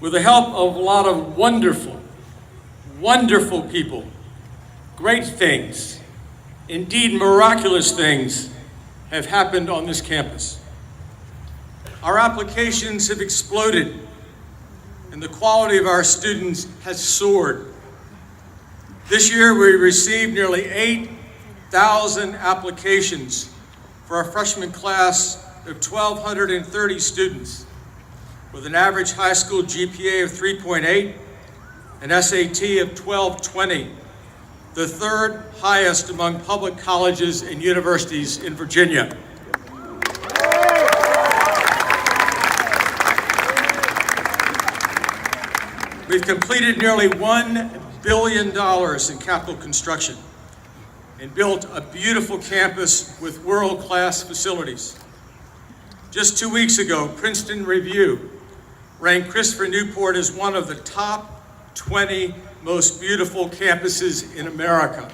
With the help of a lot of wonderful, wonderful people, great things, indeed miraculous things, have happened on this campus. Our applications have exploded, and the quality of our students has soared. This year, we received nearly 8,000 applications for our freshman class of 1,230 students, with an average high school GPA of 3.8, an SAT of 1220, the third highest among public colleges and universities in Virginia. We've completed nearly $1 billion in capital construction and built a beautiful campus with world-class facilities. Just 2 weeks ago, Princeton Review ranked Christopher Newport as one of the top 20 most beautiful campuses in America.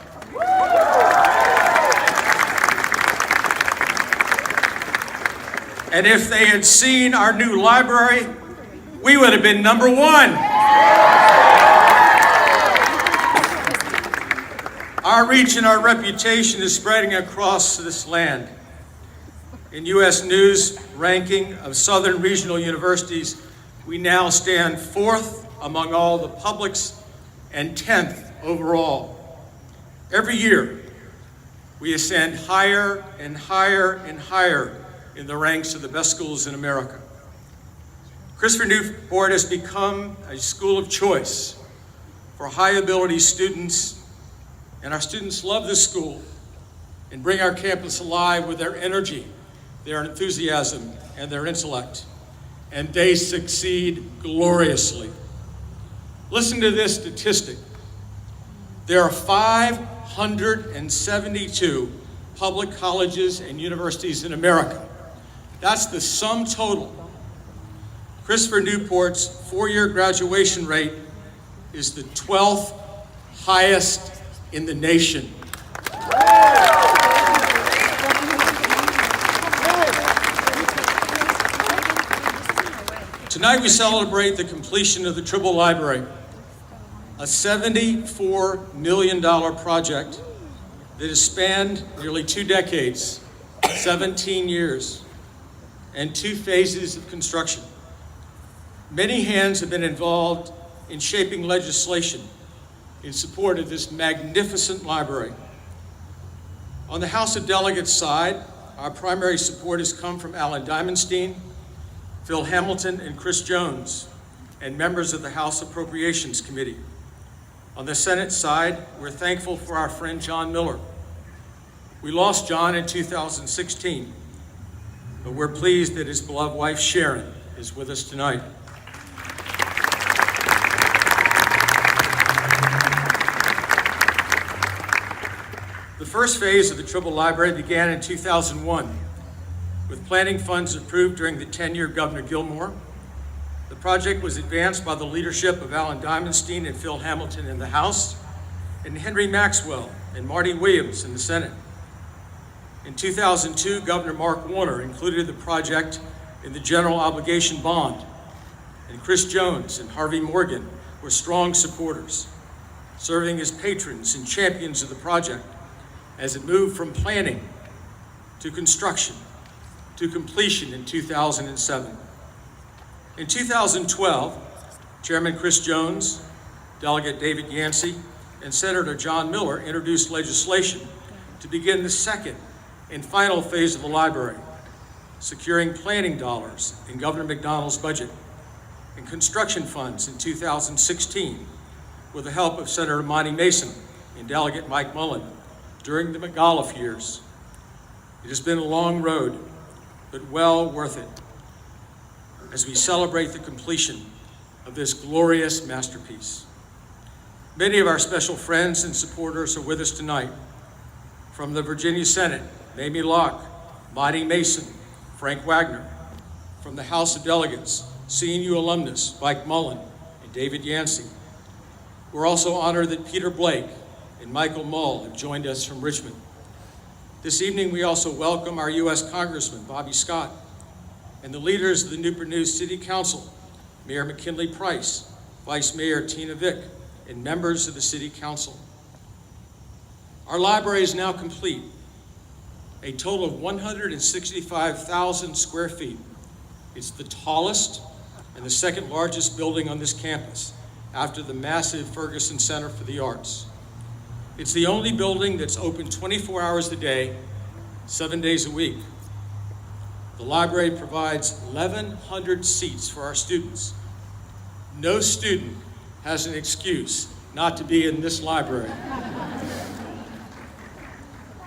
And if they had seen our new library, we would have been number one. Our reach and our reputation is spreading across this land. In U.S. News ranking of Southern regional universities, we now stand 4th among all the publics and 10th overall. Every year, we ascend higher and higher and higher in the ranks of the best schools in America. Christopher Newport has become a school of choice for high-ability students, and our students love this school and bring our campus alive with their energy, their enthusiasm, and their intellect, and they succeed gloriously. Listen to this statistic. There are 572 public colleges and universities in America. That's the sum total. Christopher Newport's 4-year graduation rate is the 12th highest in the nation. Tonight we celebrate the completion of the Trible Library, a $74 million project that has spanned nearly 2 decades, 17 years, and 2 phases of construction. Many hands have been involved in shaping legislation in support of this magnificent library. On the House of Delegates side, our primary support has come from Alan Diamonstein, Phil Hamilton, and Chris Jones, and members of the House Appropriations Committee. On the Senate side, we're thankful for our friend John Miller. We lost John in 2016, but we're pleased that his beloved wife Sharon is with us tonight. The first phase of the Trible Library began in 2001 with planning funds approved during the tenure of Governor Gilmore. The project was advanced by the leadership of Alan Diamonstein and Phil Hamilton in the House, and Henry Maxwell and Marty Williams in the Senate. In 2002, Governor Mark Warner included the project in the general obligation bond, and Chris Jones and Harvey Morgan were strong supporters, serving as patrons and champions of the project as it moved from planning to construction to completion in 2007. In 2012, Chairman Chris Jones, Delegate David Yancey, and Senator John Miller introduced legislation to begin the second and final phase of the library, securing planning dollars in Governor McDonnell's budget and construction funds in 2016 with the help of Senator Monty Mason and Delegate Mike Mullen during the McAuliffe years. It has been a long road, but well worth it as we celebrate the completion of this glorious masterpiece. Many of our special friends and supporters are with us tonight. From the Virginia Senate, Mamie Locke, Monty Mason, Frank Wagner. From the House of Delegates, CNU alumnus Mike Mullen and David Yancey. We're also honored that Peter Blake and Michael Mull have joined us from Richmond. This evening, we also welcome our U.S. Congressman, Bobby Scott, and the leaders of the Newport News City Council, Mayor McKinley Price, Vice Mayor Tina Vick, and members of the City Council. Our library is now complete, a total of 165,000 square feet. It's the tallest and the second largest building on this campus, after the massive Ferguson Center for the Arts. It's the only building that's open 24 hours a day, 7 days a week. The library provides 1,100 seats for our students. No student has an excuse not to be in this library.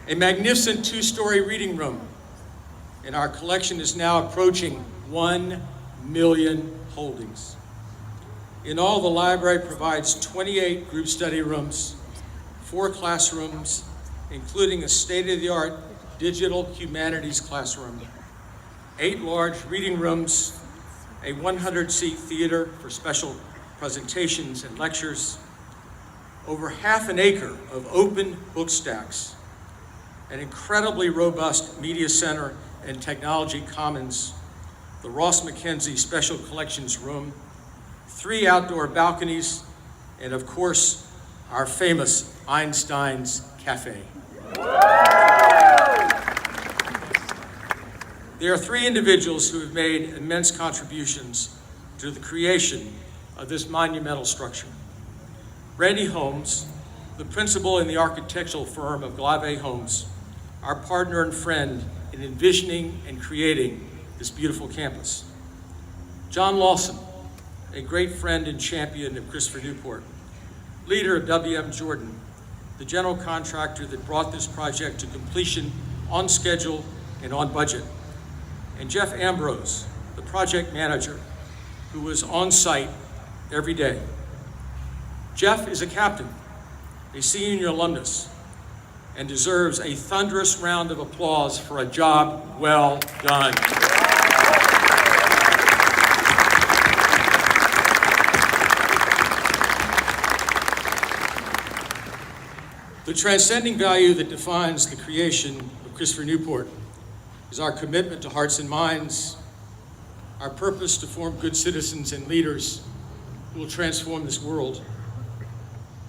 A magnificent 2-story reading room, and our collection is now approaching 1 million holdings. In all, the library provides 28 group study rooms, 4 classrooms, including a state-of-the-art digital humanities classroom, 8 large reading rooms, a 100-seat theater for special presentations and lectures, over half an acre of open book stacks, an incredibly robust media center and technology commons, the Ross McKenzie Special Collections Room, 3 outdoor balconies, and of course, our famous Einstein's Cafe. There are 3 individuals who have made immense contributions to the creation of this monumental structure. Randy Holmes, the principal in the architectural firm of Glave Homes, our partner and friend in envisioning and creating this beautiful campus. John Lawson, a great friend and champion of Christopher Newport, leader of WM Jordan, the general contractor that brought this project to completion on schedule and on budget. And Jeff Ambrose, the project manager, who was on site every day. Jeff is a captain, a senior alumnus, and deserves a thunderous round of applause for a job well done. The transcending value that defines the creation of Christopher Newport is our commitment to hearts and minds, our purpose to form good citizens and leaders who will transform this world.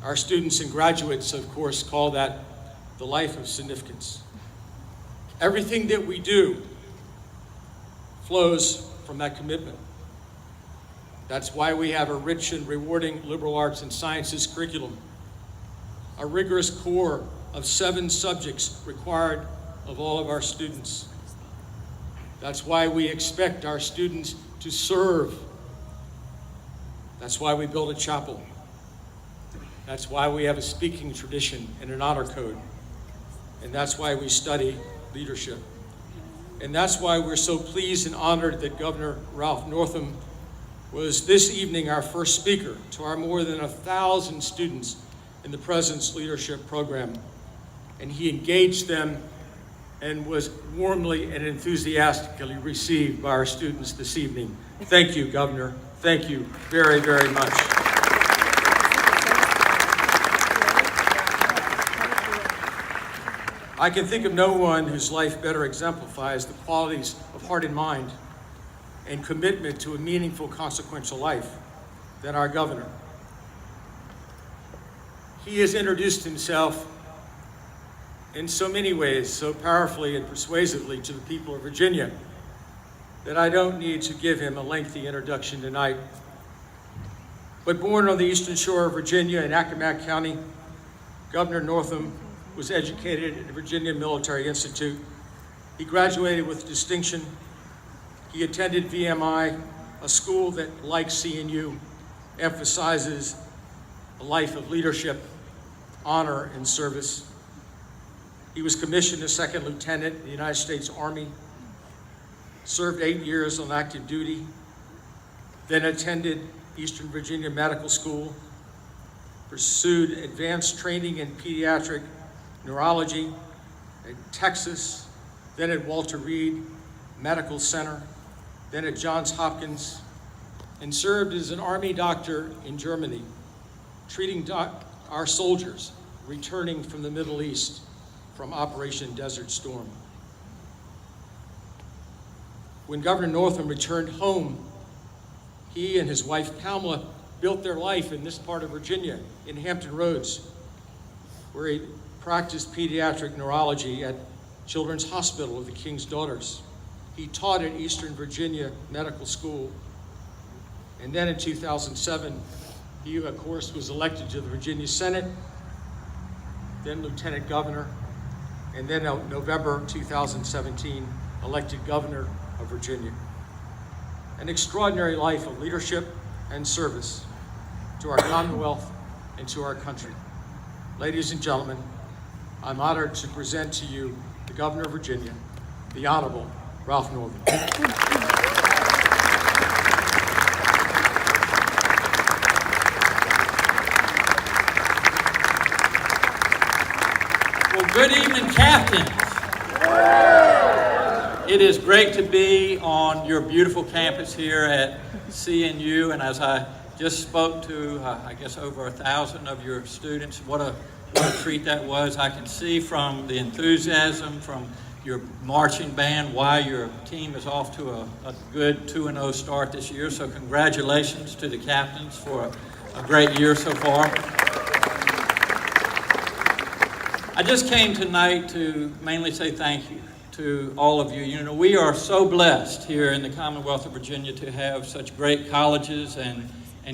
Our students and graduates, of course, call that the life of significance. Everything that we do flows from that commitment. That's why we have a rich and rewarding liberal arts and sciences curriculum, a rigorous core of 7 subjects required of all of our students. That's why we expect our students to serve. That's why we build a chapel. That's why we have a speaking tradition and an honor code. And that's why we study leadership. And that's why we're so pleased and honored that Governor Ralph Northam was this evening our first speaker to our more than 1,000 students in the President's Leadership Program. And he engaged them and was warmly and enthusiastically received by our students this evening. Thank you, Governor. Thank you very, very much. I can think of no one whose life better exemplifies the qualities of heart and mind and commitment to a meaningful, consequential life than our governor. He has introduced himself in so many ways, so powerfully and persuasively to the people of Virginia, that I don't need to give him a lengthy introduction tonight. But born on the eastern shore of Virginia in Accomack County, Governor Northam was educated at the Virginia Military Institute. He graduated with distinction. He attended VMI, a school that, like CNU, emphasizes a life of leadership, honor, and service. He was commissioned as second lieutenant in the United States Army, served 8 years on active duty, then attended Eastern Virginia Medical School, pursued advanced training in pediatric neurology at Texas, then at Walter Reed Medical Center, then at Johns Hopkins, and served as an Army doctor in Germany, treating our soldiers returning from the Middle East from Operation Desert Storm. When Governor Northam returned home He and his wife Pamela built their life in this part of Virginia, in Hampton Roads, where he practiced pediatric neurology at Children's Hospital of the King's Daughters. He taught at Eastern Virginia Medical School. And then in 2007, he, of course, was elected to the Virginia Senate, then Lieutenant Governor, and then in November 2017, elected Governor of Virginia. An extraordinary life of leadership and service to our Commonwealth and to our country. Ladies and gentlemen, I'm honored to present to you the Governor of Virginia, the Honorable Ralph Northam. Well, good evening, Captains. It is great to be on your beautiful campus here at CNU, and as I just spoke to, I guess, over 1,000 of your students, what a treat that was. I can see from the enthusiasm, from your marching band, why your team is off to a good 2-0 start this year. So congratulations to the captains for a great year so far. I just came tonight to mainly say thank you to all of you. You know, we are so blessed here in the Commonwealth of Virginia to have such great colleges and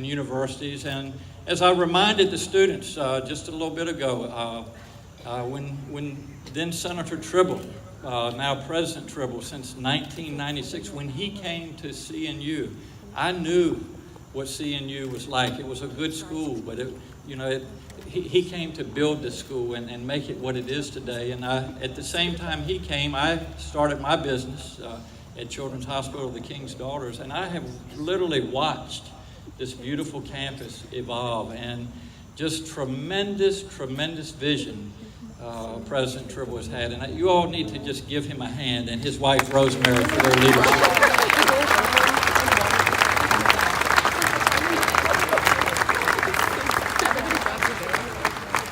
universities. And as I reminded the students just a little bit ago, when then Senator Trible, now President Trible, since 1996, when he came to CNU, I knew what CNU was like. It was a good school, but he came to build this school and make it what it is today. And at the same time he came, I started my business at Children's Hospital of the King's Daughters, and I have literally watched this beautiful campus evolve, and just tremendous vision President Trible has had. And you all need to just give him a hand, and his wife Rosemary, for their leadership.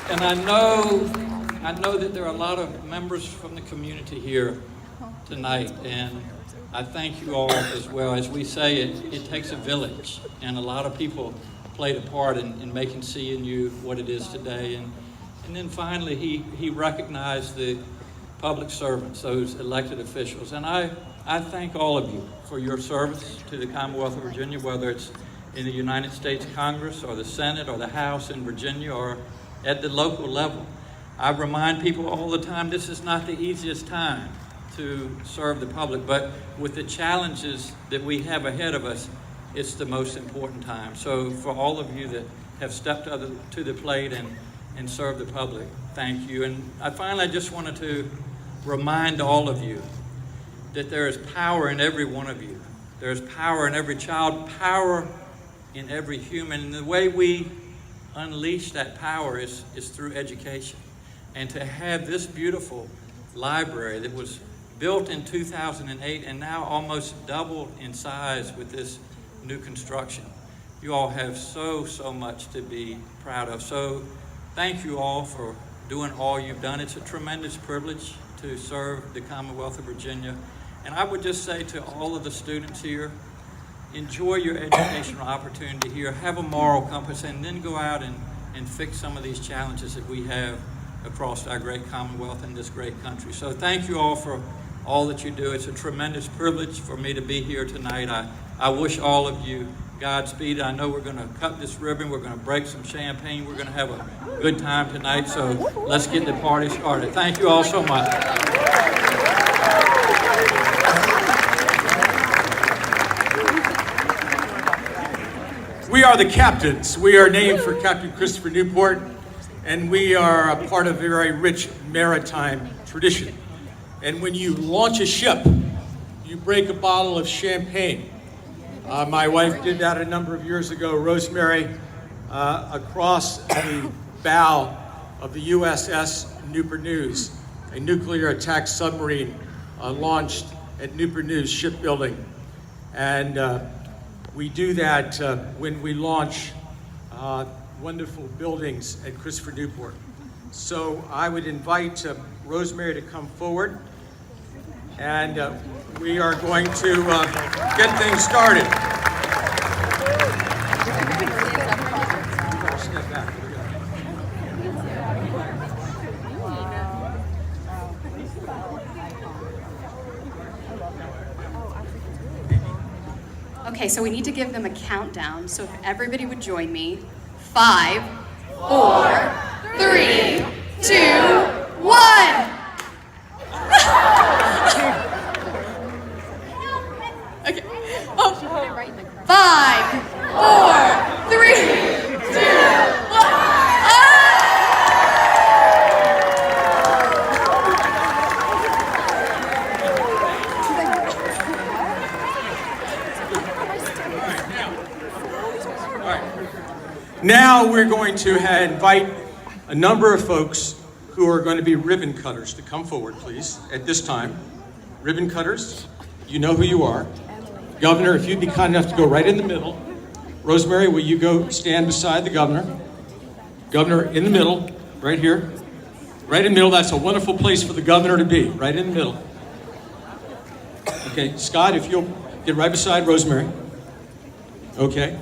And I know that there are a lot of members from the community here tonight, and I thank you all as well. As we say, it takes a village, and a lot of people played a part in making CNU what it is today. And then finally, he recognized the public servants, those elected officials. And I thank all of you for your service to the Commonwealth of Virginia, whether it's in the United States Congress or the Senate or the House in Virginia or at the local level. I remind people all the time, this is not the easiest time to serve the public, but with the challenges that we have ahead of us, it's the most important time. So for all of you that have stepped up to the plate and served the public, thank you. And I just wanted to remind all of you that there is power in every one of you. There's power in every child, power in every human. And the way we unleash that power is through education. And to have this beautiful library that was built in 2008 and now almost doubled in size with this new construction, you all have so much to be proud of. So thank you all for doing all you've done. It's a tremendous privilege to serve the Commonwealth of Virginia. And I would just say to all of the students here, enjoy your educational opportunity here, have a moral compass, and then go out and fix some of these challenges that we have across our great Commonwealth and this great country. So thank you all for all that you do. It's a tremendous privilege for me to be here tonight. I wish all of you Godspeed. I know we're going to cut this ribbon, we're going to break some champagne, we're going to have a good time tonight, so let's get the party started. Thank you all so much. We are the captains. We are named for Captain Christopher Newport, and we are a part of a very rich maritime tradition. And when you launch a ship, you break a bottle of champagne. My wife did that a number of years ago, Rosemary, across the bow of the USS Newport News, a nuclear attack submarine launched at Newport News shipbuilding. And we do that when we launch wonderful buildings at Christopher Newport. So I would invite Rosemary to come forward, and we are going to get things started. Okay, so we need to give them a countdown. So if everybody would join me. 5, 4, 3, 2, 1. Okay. Oh. 5, 4, 3, 2, 1. Now we're going to invite a number of folks who are going to be ribbon cutters to come forward, please, at this time. Ribbon cutters, you know who you are. Governor, if you'd be kind enough to go right in the middle. Rosemary, will you go stand beside the governor? Governor, in the middle, right here. Right in the middle, that's a wonderful place for the governor to be, right in the middle. Okay, Scott, if you'll get right beside Rosemary. Okay.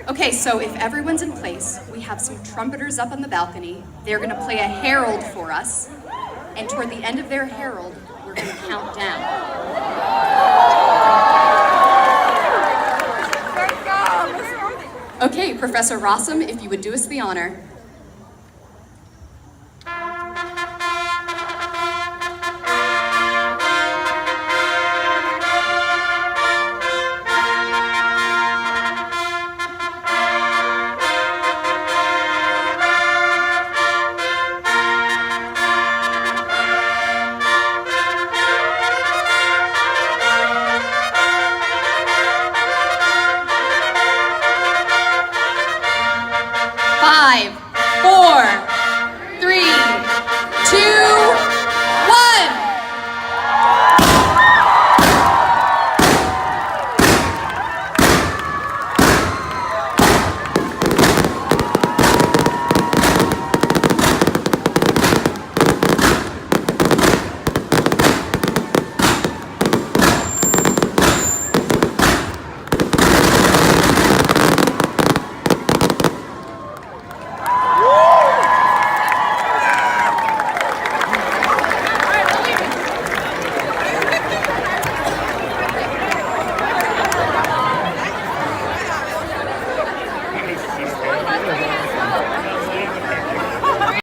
Okay, so if everyone's in place, we have some trumpeters up on the balcony. They're going to play a herald for us. And toward the end of their herald, we're going to count down. Okay, Professor Rossum, if you would do us the honor. Five,